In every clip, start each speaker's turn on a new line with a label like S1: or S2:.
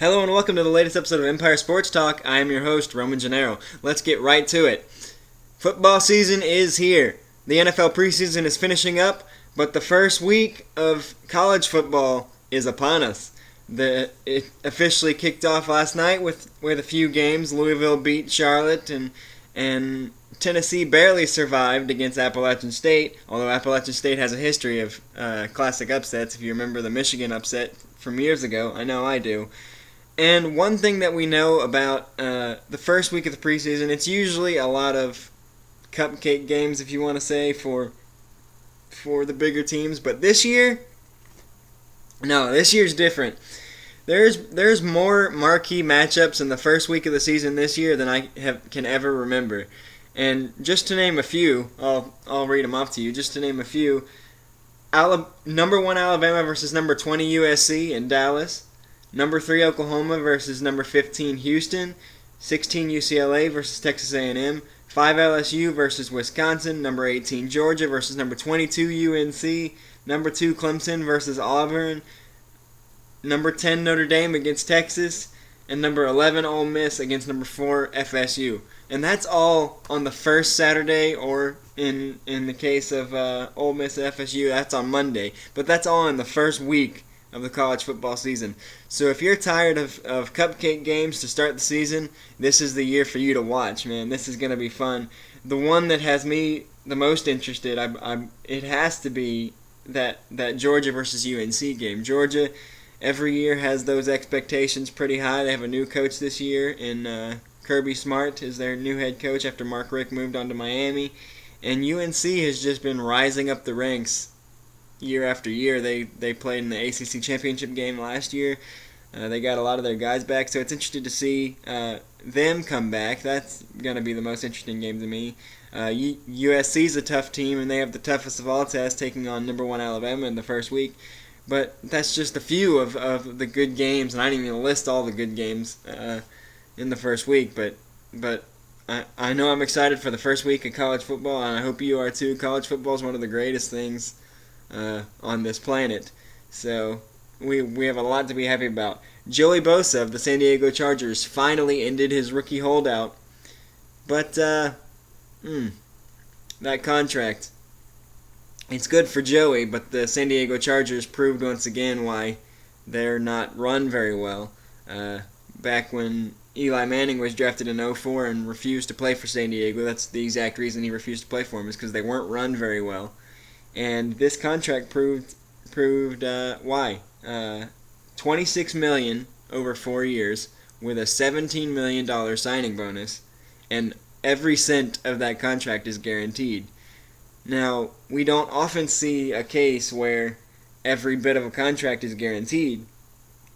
S1: Hello and welcome to the latest episode of Empire Sports Talk. I am your host, Roman Gennaro. Let's get right to it. Football season is here. The NFL preseason is finishing up, but the first week of college football is upon us. It officially kicked off last night with a few games. Louisville beat Charlotte, and Tennessee barely survived against Appalachian State, although Appalachian State has a history of classic upsets. If you remember the Michigan upset from years ago, I know I do. And one thing that we know about the first week of the preseason, it's usually a lot of cupcake games, if you want to say, for the bigger teams. But this year, no, this year's different. There's more marquee matchups in the first week of the season this year than I can ever remember. And just to name a few, I'll read them off to you. Just to name a few, number 1 Alabama versus number 20 USC in Dallas. Number 3 Oklahoma versus number 15 Houston, 16 UCLA versus Texas A&M, 5 LSU versus Wisconsin, number 18 Georgia versus number 22 UNC, number 2 Clemson versus Auburn, number 10 Notre Dame against Texas, and number 11 Ole Miss against number 4 FSU. And that's all on the first Saturday, or in the case of Ole Miss and FSU, that's on Monday. But that's all in the first week of the college football season. So if you're tired of cupcake games to start the season, this is the year for you to watch, man. This is going to be fun. The one that has me the most interested, it has to be that Georgia versus UNC game. Georgia every year has those expectations pretty high. They have a new coach this year, and Kirby Smart is their new head coach after Mark Richt moved on to Miami. And UNC has just been rising up the ranks year after year. They played in the ACC championship game last year. They got a lot of their guys back, so it's interesting to see them come back. That's going to be the most interesting game to me. USC's a tough team, and they have the toughest of all tests, taking on number 1 Alabama in the first week. But that's just a few of the good games, and I didn't even list all the good games in the first week. But I know I'm excited for the first week of college football, and I hope you are too. College football is one of the greatest things on this planet. So we have a lot to be happy about. Joey Bosa of the San Diego Chargers finally ended his rookie holdout. But that contract, it's good for Joey, but the San Diego Chargers proved once again why they're not run very well. Back when Eli Manning was drafted in 2004 and refused to play for San Diego, that's the exact reason he refused to play for him, is because they weren't run very well. And this contract proved why. $26 million over 4 years with a $17 million signing bonus, and every cent of that contract is guaranteed. Now, we don't often see a case where every bit of a contract is guaranteed,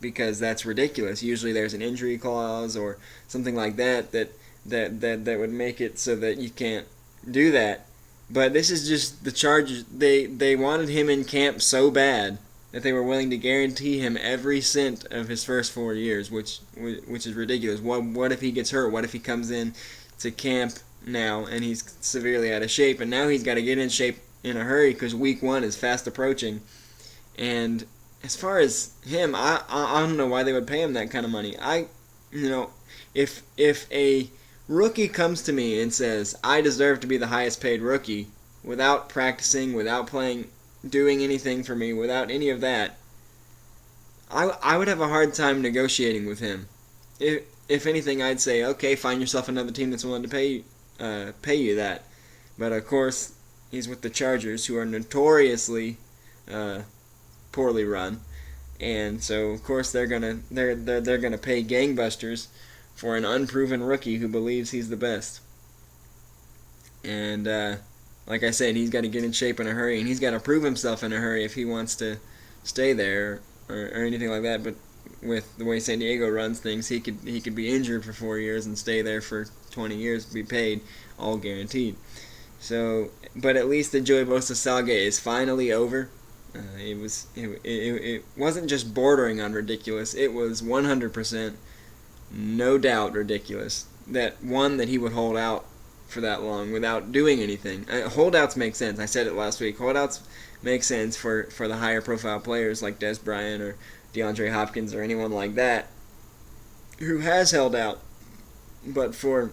S1: because that's ridiculous. Usually there's an injury clause or something like that would make it so that you can't do that. But this is just the Chargers. They wanted him in camp so bad that they were willing to guarantee him every cent of his first 4 years, which is ridiculous. What if he gets hurt? What if he comes in to camp now and he's severely out of shape, and now he's got to get in shape in a hurry because week 1 is fast approaching? And as far as him, I don't know why they would pay him that kind of money. If a rookie comes to me and says, I deserve to be the highest paid rookie, without practicing, without playing, doing anything for me, without any of that, I would have a hard time negotiating with him. If anything, I'd say, okay, find yourself another team that's willing to pay you that. But of course, he's with the Chargers, who are notoriously poorly run, and so of course they're gonna pay gangbusters for an unproven rookie who believes he's the best. And like I said, he's got to get in shape in a hurry, and he's got to prove himself in a hurry if he wants to stay there or anything like that. But with the way San Diego runs things, he could be injured for 4 years and stay there for 20 years, be paid, all guaranteed. So, but at least the Joey Bosa saga is finally over. It wasn't just bordering on ridiculous. It was 100%, no doubt, ridiculous that he would hold out for that long without doing anything. Holdouts make sense. I said it last week. Holdouts make sense for the higher profile players like Des Bryant or DeAndre Hopkins or anyone like that. who has held out. But for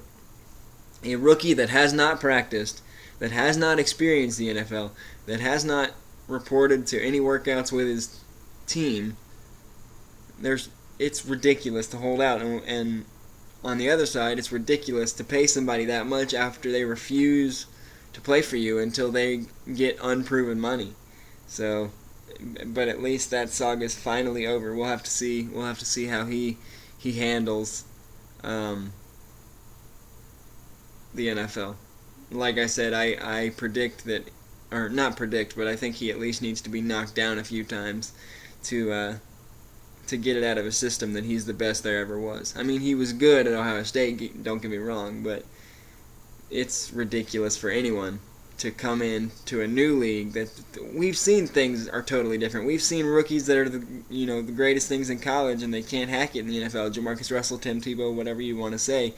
S1: a rookie that has not practiced, that has not experienced the NFL, that has not reported to any workouts with his team, it's ridiculous to hold out. And on the other side, it's ridiculous to pay somebody that much after they refuse to play for you until they get unproven money. So, but at least that saga is finally over. We'll have to see. We'll have to see how he handles the NFL. Like I said, I predict that, or not predict, but I think he at least needs to be knocked down a few times to get it out of his system that he's the best there ever was. I mean, he was good at Ohio State, don't get me wrong, but it's ridiculous for anyone to come in to a new league that we've seen things are totally different. We've seen rookies that are the greatest things in college and they can't hack it in the NFL. Jamarcus Russell, Tim Tebow, whatever you want to say.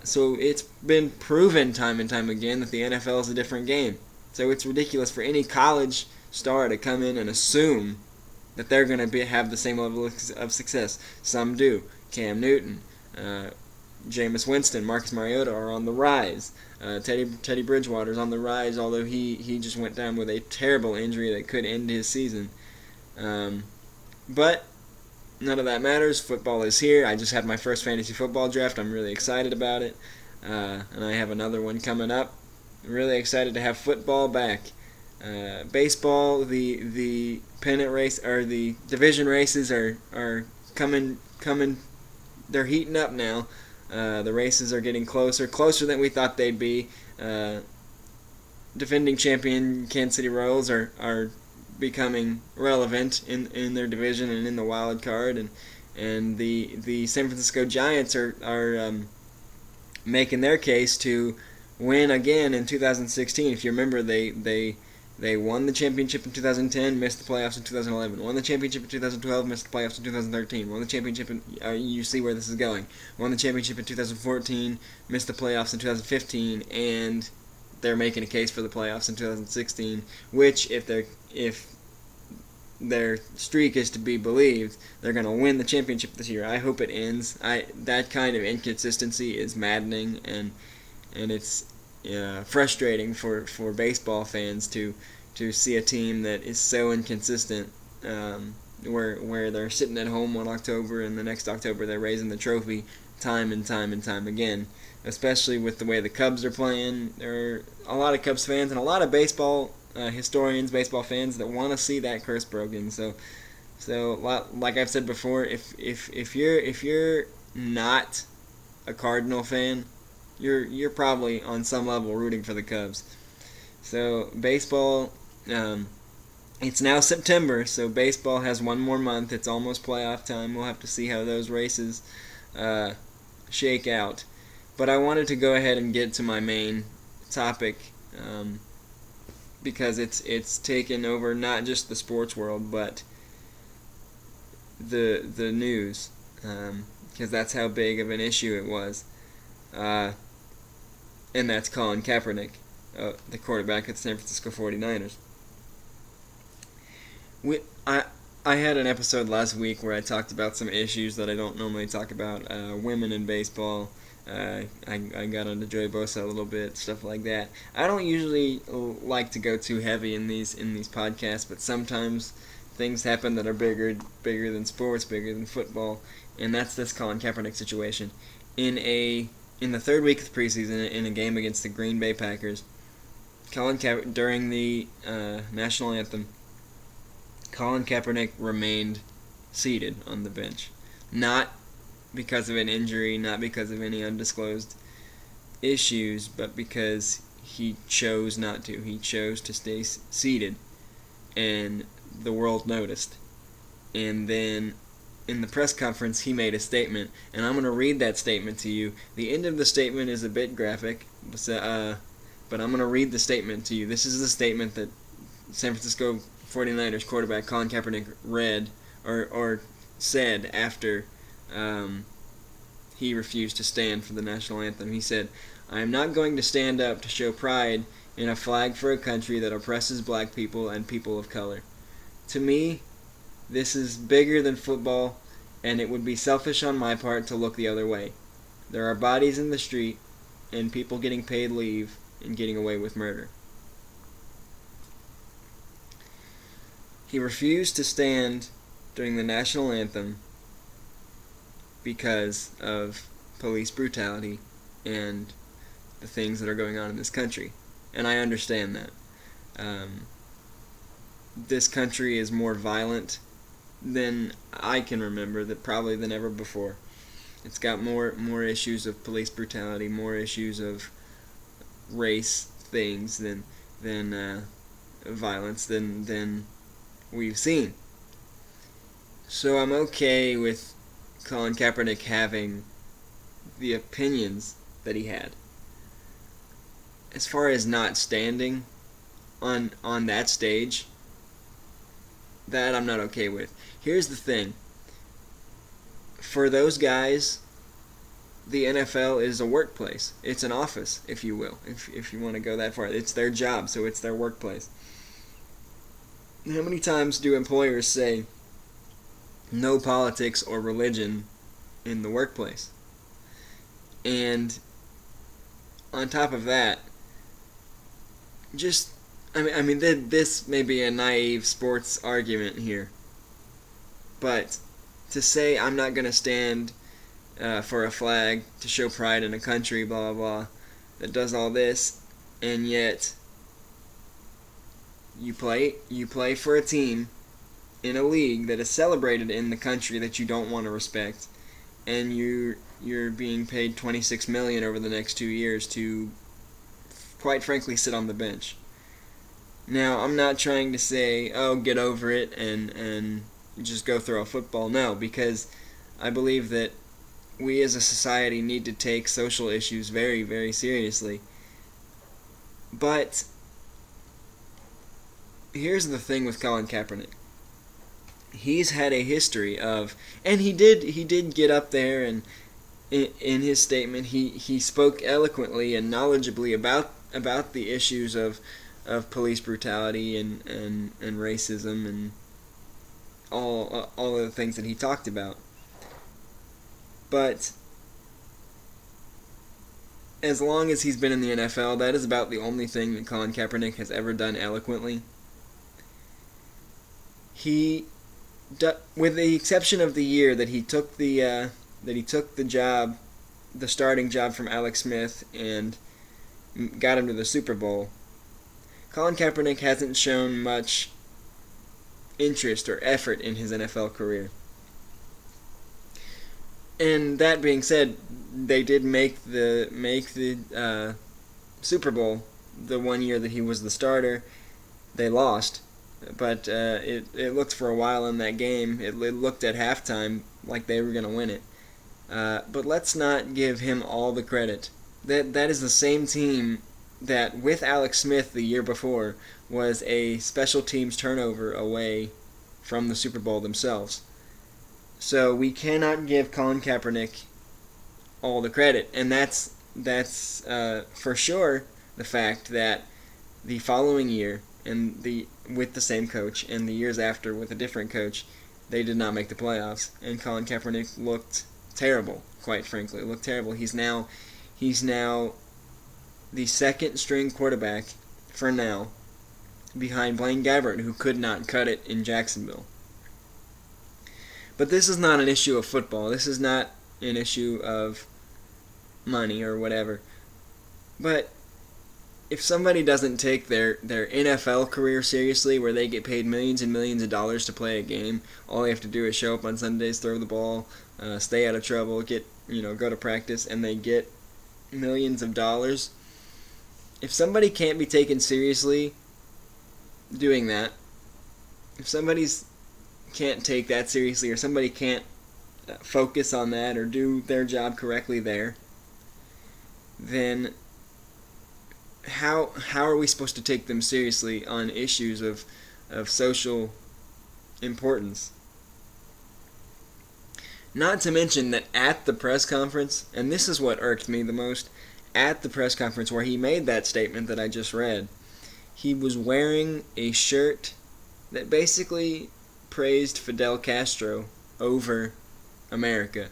S1: So it's been proven time and time again that the NFL is a different game. So it's ridiculous for any college star to come in and assume that they're going to have the same level of success. Some do. Cam Newton, Jameis Winston, Marcus Mariota are on the rise. Teddy Bridgewater's on the rise, although he just went down with a terrible injury that could end his season. But none of that matters. Football is here. I just had my first fantasy football draft. I'm really excited about it. And I have another one coming up. I'm really excited to have football back. Baseball, the pennant race or the division races are coming. They're heating up now. The races are getting closer than we thought they'd be. Defending champion Kansas City Royals are becoming relevant in their division and in the wild card, and the San Francisco Giants are making their case to win again in 2016. If you remember, they won the championship in 2010, missed the playoffs in 2011. Won the championship in 2012, missed the playoffs in 2013. Won the championship in, you see where this is going. Won the championship in 2014, missed the playoffs in 2015, and they're making a case for the playoffs in 2016, which if their streak is to be believed, they're going to win the championship this year. I hope it ends. That kind of inconsistency is maddening, and it's frustrating for baseball fans to see a team that is so inconsistent, where they're sitting at home one October and the next October they're raising the trophy time and time again. Especially with the way the Cubs are playing, there are a lot of Cubs fans and a lot of baseball historians, baseball fans that want to see that curse broken. So like I've said before, if you're not a Cardinal fan, you're probably on some level rooting for the Cubs. So baseball, it's now September, so baseball has one more month. It's almost playoff time. We'll have to see how those races shake out. But I wanted to go ahead and get to my main topic, because it's taken over not just the sports world, but the news, because that's how big of an issue it was. And that's Colin Kaepernick, the quarterback of the San Francisco 49ers. I had an episode last week where I talked about some issues that I don't normally talk about, women in baseball. I got onto Joey Bosa a little bit, stuff like that. I don't usually like to go too heavy in these podcasts, but sometimes things happen that are bigger than sports, bigger than football, and that's this Colin Kaepernick situation. In the third week of the preseason, in a game against the Green Bay Packers, during the national anthem, Colin Kaepernick remained seated on the bench, not because of an injury, not because of any undisclosed issues, but because he chose not to. He chose to stay seated, and the world noticed. And then in the press conference, he made a statement, and I'm going to read that statement to you. The end of the statement is a bit graphic, but I'm going to read the statement to you. This is the statement that San Francisco 49ers quarterback Colin Kaepernick read or said after he refused to stand for the national anthem. He said, "I am not going to stand up to show pride in a flag for a country that oppresses black people and people of color. To me, this is bigger than football. and it would be selfish on my part to look the other way. There are bodies in the street and people getting paid leave and getting away with murder. He refused to stand during the national anthem because of police brutality and the things that are going on in this country. And I understand that. This country is more violent than I can remember, probably than ever before. It's got more issues of police brutality, more issues of race things than violence than we've seen. So I'm okay with Colin Kaepernick having the opinions that he had. As far as not standing on that stage, that I'm not okay with. Here's the thing. For those guys, the NFL is a workplace. It's an office, if you will, if you want to go that far. It's their job, so it's their workplace. How many times do employers say no politics or religion in the workplace? And on top of that, this may be a naive sports argument here, but to say I'm not going to stand for a flag to show pride in a country, blah, blah, blah, that does all this, and yet you play for a team in a league that is celebrated in the country that you don't want to respect, and you're being paid $26 million over the next 2 years to, quite frankly, sit on the bench. Now, I'm not trying to say, oh, get over it and just go throw a football. No, because I believe that we as a society need to take social issues very, very seriously. But here's the thing with Colin Kaepernick. He's had a history of, and he did get up there, and in his statement he spoke eloquently and knowledgeably about the issues of police brutality and racism and all of the things that he talked about. But as long as he's been in the NFL, that is about the only thing that Colin Kaepernick has ever done eloquently. He, with the exception of the year that he took the job, the starting job from Alex Smith and got him to the Super Bowl, Colin Kaepernick hasn't shown much interest or effort in his NFL career. And that being said, they did make the Super Bowl the one year that he was the starter. They lost, but it looked for a while in that game. It looked at halftime like they were going to win it. But let's not give him all the credit. That is the same team that, with Alex Smith the year before, was a special teams turnover away from the Super Bowl themselves. So we cannot give Colin Kaepernick all the credit, and that's for sure the fact that the following year, with the same coach, and the years after with a different coach, they did not make the playoffs, and Colin Kaepernick looked terrible. Quite frankly, looked terrible. He's now the second string quarterback for now, behind Blaine Gabbert, who could not cut it in Jacksonville. But this is not an issue of football. This is not an issue of money or whatever. But if somebody doesn't take their NFL career seriously, where they get paid millions and millions of dollars to play a game, all they have to do is show up on Sundays, throw the ball, stay out of trouble, go to practice, and they get millions of dollars. If somebody can't be taken seriously doing that, if somebody's can't take that seriously, or somebody can't focus on that or do their job correctly there, then how are we supposed to take them seriously on issues of social importance? Not to mention that at the press conference, and this is what irked me the most, at the press conference where he made that statement that I just read, he was wearing a shirt that basically praised Fidel Castro over America.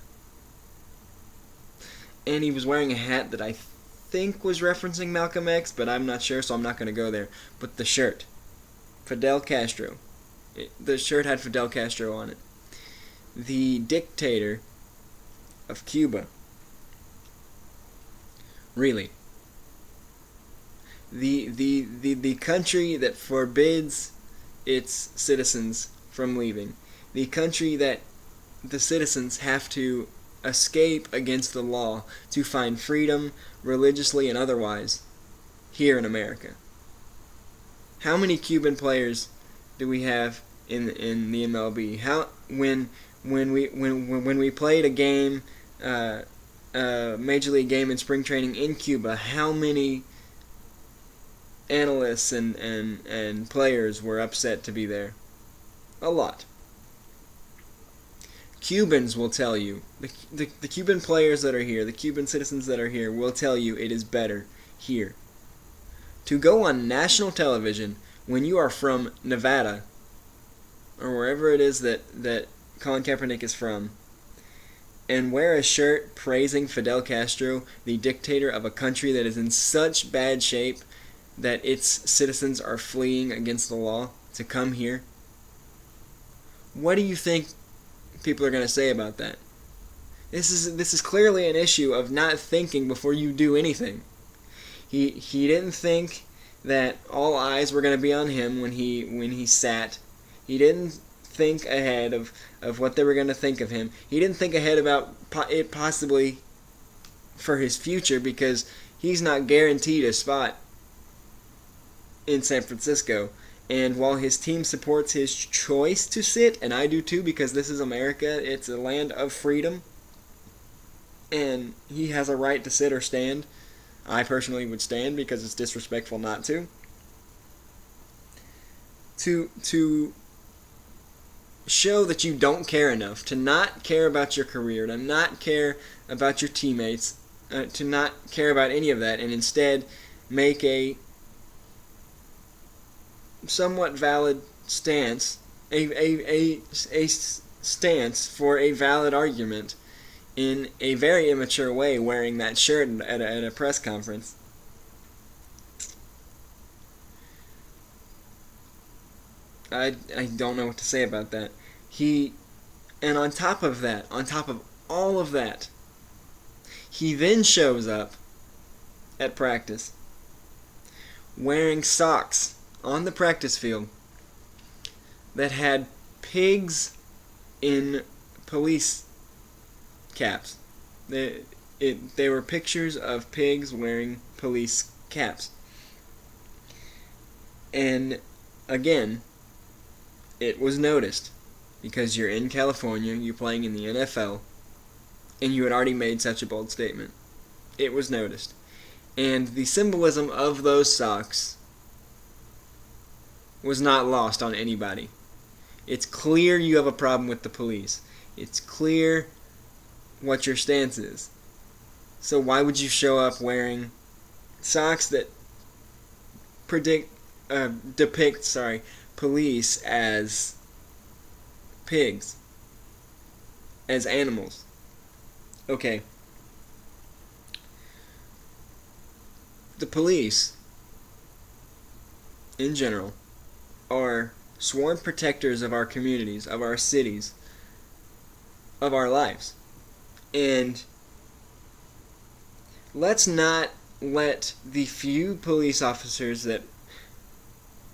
S1: And he was wearing a hat that I think was referencing Malcolm X, but I'm not sure, so I'm not going to go there. But the shirt, Fidel Castro. The shirt had Fidel Castro on it. The dictator of Cuba. Really. The country that forbids its citizens from leaving. The country that the citizens have to escape against the law to find freedom, religiously and otherwise, here in America. How many Cuban players do we have in the MLB? When we played a game, a major league game in spring training in Cuba, how many analysts and players were upset to be there? A lot. Cubans will tell you, the Cuban players that are here, the Cuban citizens that are here will tell you it is better here. To go on national television when you are from Nevada, or wherever it is that Colin Kaepernick is from, and wear a shirt praising Fidel Castro, the dictator of a country that is in such bad shape that its citizens are fleeing against the law to come here, what do you think people are going to say about that? This is clearly an issue of not thinking before you do anything. He didn't think that all eyes were going to be on him when he sat. He didn't think ahead of what they were going to think of him. He didn't think ahead about it possibly for his future, because he's not guaranteed a spot in San Francisco. And while his team supports his choice to sit, and I do too, because this is America, it's a land of freedom, and he has a right to sit or stand. I personally would stand because it's disrespectful not to. To show that you don't care enough, to not care about your career, to not care about your teammates, to not care about any of that, and instead make a somewhat valid stance, a stance for a valid argument in a very immature way, wearing that shirt at a press conference. I don't know what to say about that. And on top of all of that, he then shows up at practice wearing socks on the practice field that had pigs in police caps. They were pictures of pigs wearing police caps. And again, it was noticed because you're in California, you're playing in the NFL, and you had already made such a bold statement. It was noticed. And the symbolism of those socks was not lost on anybody. It's clear you have a problem with the police. It's clear what your stance is. So why would you show up wearing socks that depict police as pigs, as animals? Okay. The police, in general, are sworn protectors of our communities, of our cities, of our lives. And let's not let the few police officers that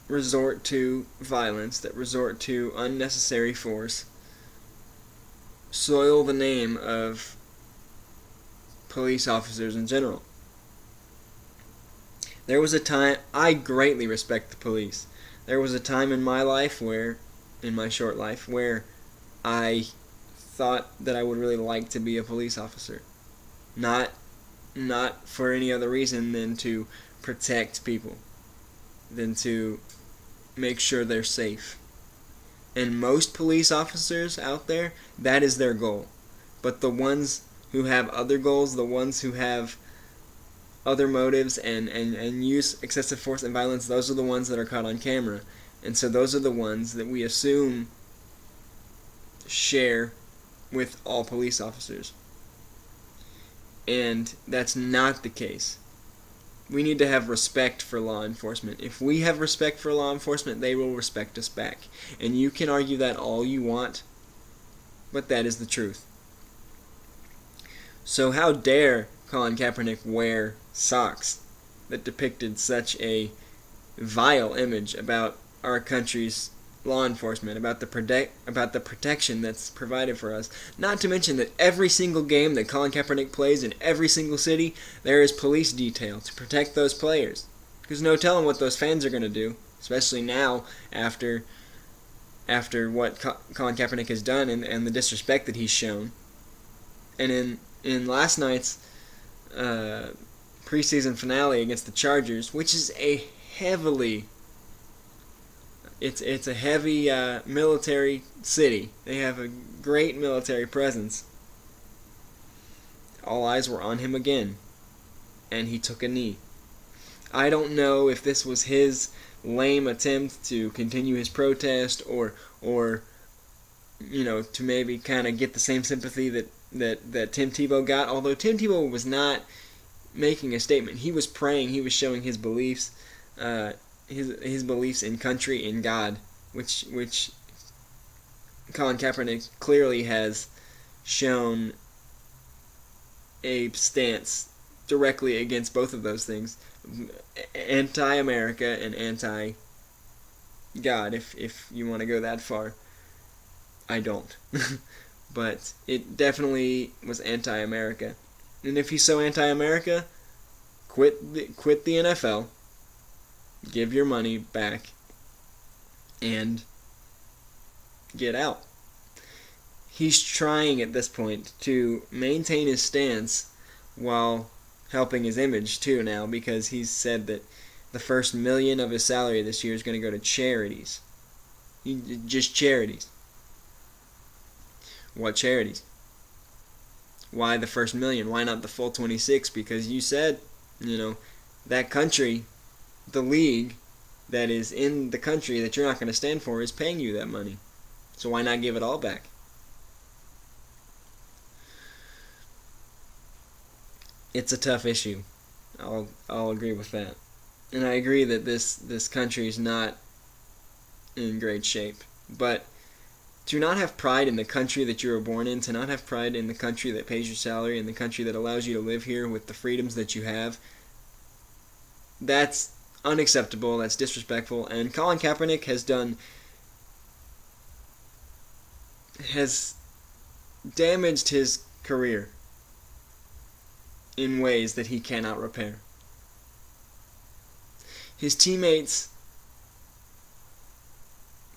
S1: resort to violence, that resort to unnecessary force, soil the name of police officers in general. There was a time, I greatly respect the police. There was a time in my life in my short life, where I thought that I would really like to be a police officer. Not for any other reason than to protect people, than to make sure they're safe. And most police officers out there, that is their goal. But the ones who have other goals, the ones who have other motives and use excessive force and violence, those are the ones that are caught on camera. And so those are the ones that we assume share with all police officers. And that's not the case. We need to have respect for law enforcement. If we have respect for law enforcement, they will respect us back. And you can argue that all you want, but that is the truth. So how dare Colin Kaepernick wear socks that depicted such a vile image about our country's law enforcement, about the protection that's provided for us. Not to mention that every single game that Colin Kaepernick plays in every single city, there is police detail to protect those players. Because no telling what those fans are going to do, especially now after what Colin Kaepernick has done and the disrespect that he's shown. And in last night's preseason finale against the Chargers, which is a heavily It's a heavy military city. They have a great military presence. All eyes were on him again, and he took a knee. I don't know if this was his lame attempt to continue his protest or to maybe kind of get the same sympathy that Tim Tebow got. Although Tim Tebow was not making a statement. He was praying. He was showing his beliefs. His beliefs in country, in God, which Colin Kaepernick clearly has shown a stance directly against both of those things, anti-America and anti-God, if you want to go that far. I don't. But it definitely was anti-America. And if he's so anti-America, quit the NFL. Give your money back and get out. He's trying at this point to maintain his stance while helping his image too now, because he's said that the first $1 million of his salary this year is going to go to charities. Just charities. What charities? Why the first $1 million? Why not the full 26? Because you said, that country, the league that is in the country that you're not going to stand for is paying you that money. So why not give it all back? It's a tough issue. I'll agree with that. And I agree that this country is not in great shape. But to not have pride in the country that you were born in, to not have pride in the country that pays your salary and the country that allows you to live here with the freedoms that you have, that's unacceptable, that's disrespectful, and Colin Kaepernick has damaged his career in ways that he cannot repair. His teammates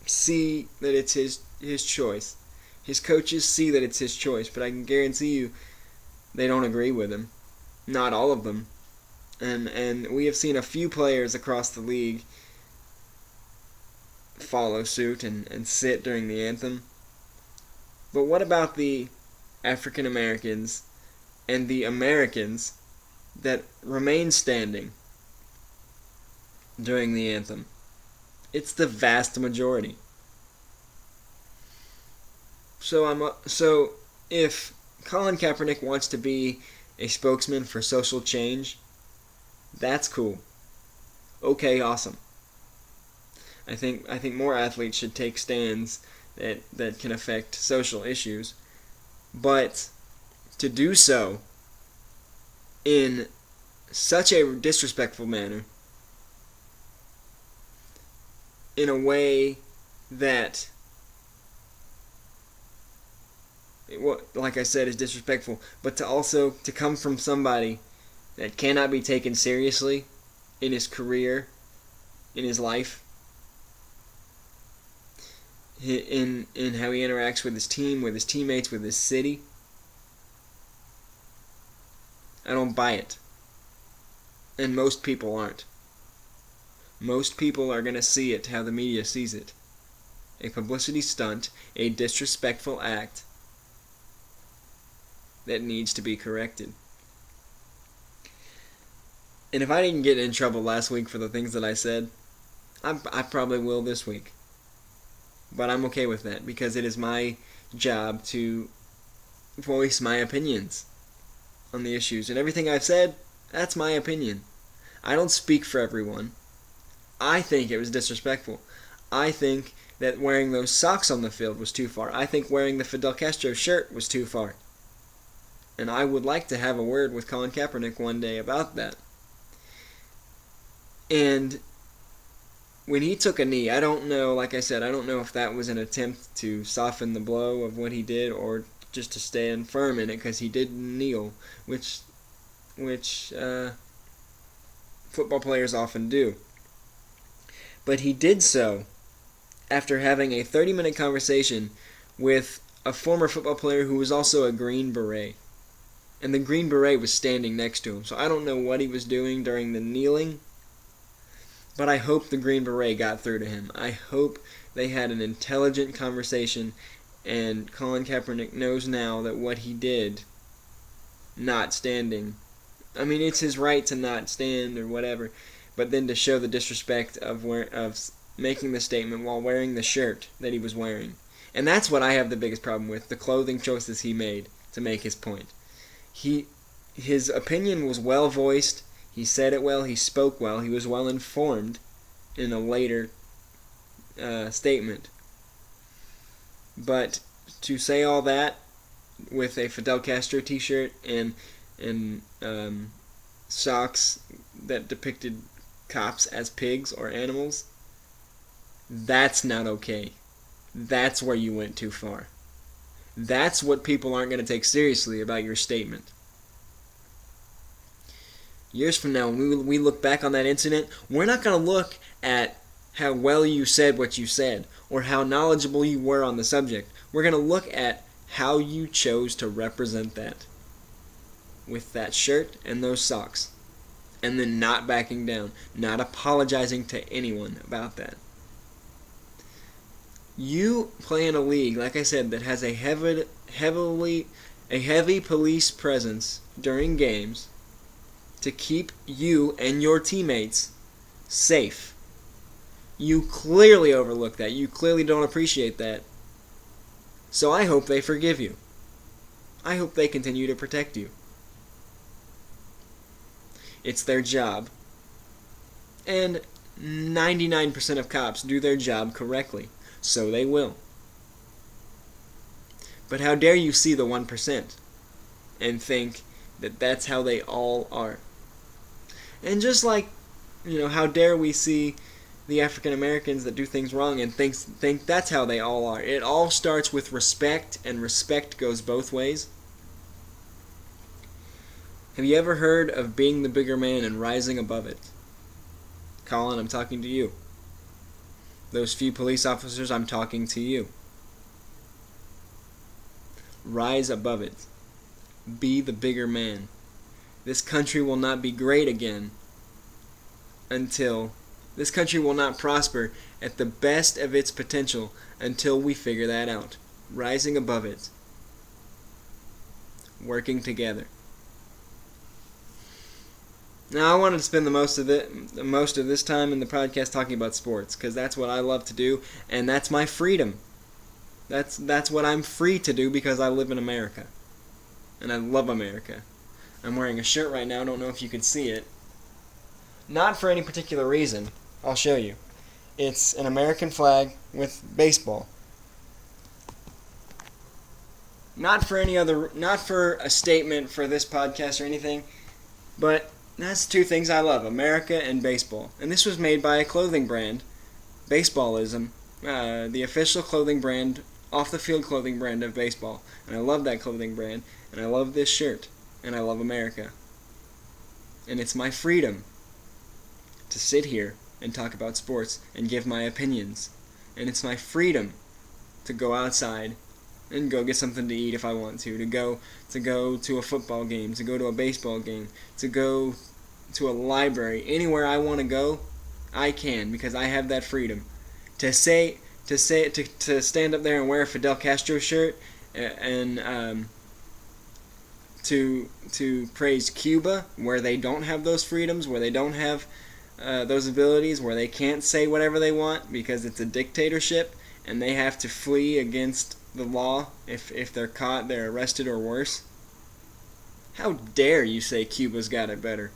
S1: see that it's his choice. His coaches see that it's his choice, but I can guarantee you they don't agree with him. Not all of them. And we have seen a few players across the league follow suit and sit during the anthem. But what about the African Americans and the Americans that remain standing during the anthem? It's the vast majority. So if Colin Kaepernick wants to be a spokesman for social change, that's cool. Okay, awesome. I think more athletes should take stands that can affect social issues, but to do so in such a disrespectful manner, in a way that, like I said, is disrespectful, but to come from somebody that cannot be taken seriously in his career, in his life, in how he interacts with his team, with his teammates, with his city. I don't buy it. And most people aren't. Most people are going to see it how the media sees it. A publicity stunt, a disrespectful act that needs to be corrected. And if I didn't get in trouble last week for the things that I said, I probably will this week. But I'm okay with that because it is my job to voice my opinions on the issues. And everything I've said, that's my opinion. I don't speak for everyone. I think it was disrespectful. I think that wearing those socks on the field was too far. I think wearing the Fidel Castro shirt was too far. And I would like to have a word with Colin Kaepernick one day about that. And when he took a knee, I don't know, like I said, I don't know if that was an attempt to soften the blow of what he did or just to stand firm in it, because he did kneel, which football players often do. But he did so after having a 30-minute conversation with a former football player who was also a Green Beret. And the Green Beret was standing next to him. So I don't know what he was doing during the kneeling, but I hope the Green Beret got through to him. I hope they had an intelligent conversation, and Colin Kaepernick knows now that what he did, not standing, I mean, it's his right to not stand or whatever, but then to show the disrespect of making the statement while wearing the shirt that he was wearing. And that's what I have the biggest problem with, the clothing choices he made to make his point. His opinion was well voiced, he said it well, he spoke well, he was well informed in a later statement. But to say all that with a Fidel Castro t-shirt and socks that depicted cops as pigs or animals, that's not okay. That's where you went too far. That's what people aren't going to take seriously about your statement. Years from now, when we look back on that incident, we're not going to look at how well you said what you said or how knowledgeable you were on the subject. We're going to look at how you chose to represent that with that shirt and those socks, and then not backing down, not apologizing to anyone about that. You play in a league, like I said, that has a heavy police presence during games to keep you and your teammates safe. You clearly overlook that. You clearly don't appreciate that. So I hope they forgive you. I hope they continue to protect you. It's their job. And 99% of cops do their job correctly. So they will. But how dare you see the 1% and think that that's how they all are. And just like, how dare we see the African Americans that do things wrong and think that's how they all are. It all starts with respect, and respect goes both ways. Have you ever heard of being the bigger man and rising above it? Colin, I'm talking to you. Those few police officers, I'm talking to you. Rise above it. Be the bigger man. This country will not be great again this country will not prosper at the best of its potential until we figure that out. Rising above it. Working together. Now, I wanted to spend the most of this time in the podcast talking about sports, because that's what I love to do, and that's my freedom. That's what I'm free to do because I live in America. And I love America. I'm wearing a shirt right now, I don't know if you can see it. Not for any particular reason. I'll show you. It's an American flag with baseball. Not for a statement for this podcast or anything, but that's two things I love, America and baseball. And this was made by a clothing brand, Baseballism, the official clothing brand, off-the-field clothing brand of baseball. And I love that clothing brand, and I love this shirt, and I love America. And it's my freedom to sit here and talk about sports and give my opinions. And it's my freedom to go outside and go get something to eat if I want to go to a football game, to go to a baseball game, to go to a library. Anywhere I want to go, I can, because I have that freedom. To stand up there and wear a Fidel Castro shirt and to praise Cuba, where they don't have those freedoms, where they don't have those abilities, where they can't say whatever they want because it's a dictatorship, and they have to flee against the law. If they're caught, they're arrested or worse. How dare you say Cuba's got it better?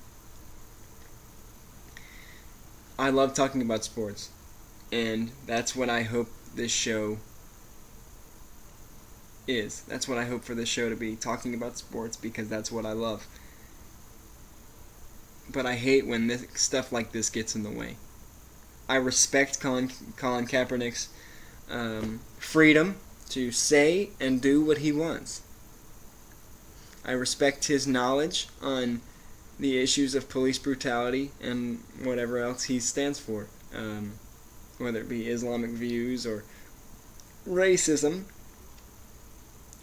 S1: I love talking about sports, and that's what I hope this show is. That's what I hope for this show to be, talking about sports, because that's what I love. But I hate when stuff like this gets in the way. I respect Colin Kaepernick's freedom to say and do what he wants. I respect his knowledge on the issues of police brutality and whatever else he stands for, whether it be Islamic views or racism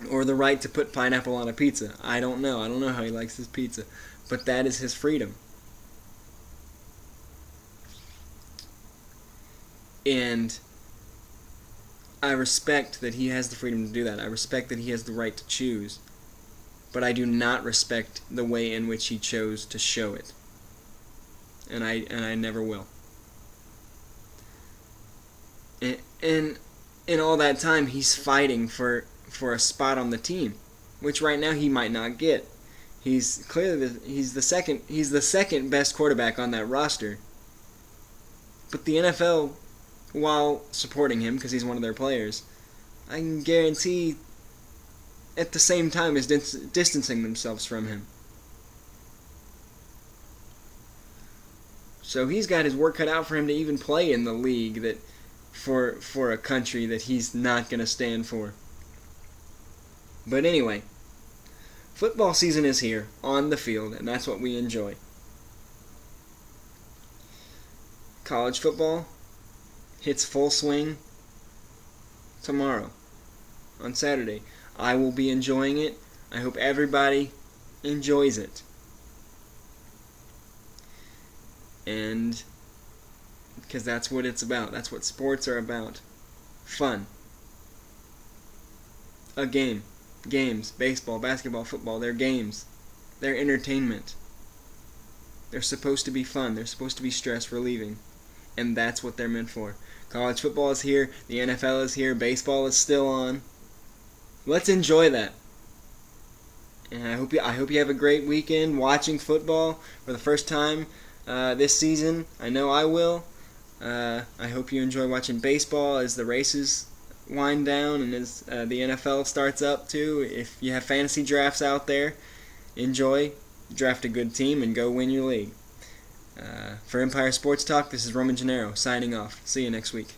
S1: or the right to put pineapple on a pizza. I don't know how he likes his pizza, but that is his freedom. And I respect that he has the freedom to do that. I respect that he has the right to choose. But I do not respect the way in which he chose to show it. And I never will. And in all that time, he's fighting for a spot on the team, which right now he might not get. He's clearly the second best quarterback on that roster. But the NFL, while supporting him because he's one of their players, I can guarantee at the same time is distancing themselves from him. So he's got his work cut out for him to even play in the league that for a country that he's not going to stand for. But anyway, football season is here on the field, and that's what we enjoy. College football hits full swing tomorrow, on Saturday. I will be enjoying it. I hope everybody enjoys it. And because that's what it's about. That's what sports are about. Fun. A game. Games. Baseball, basketball, football. They're games. They're entertainment. They're supposed to be fun. They're supposed to be stress relieving. And that's what they're meant for. College football is here. The NFL is here. Baseball is still on. Let's enjoy that. And I hope you have a great weekend watching football for the first time this season. I know I will. I hope you enjoy watching baseball as the races wind down and as the NFL starts up too. If you have fantasy drafts out there, enjoy. Draft a good team and go win your league. For Empire Sports Talk, this is Roman Gennaro signing off. See you next week.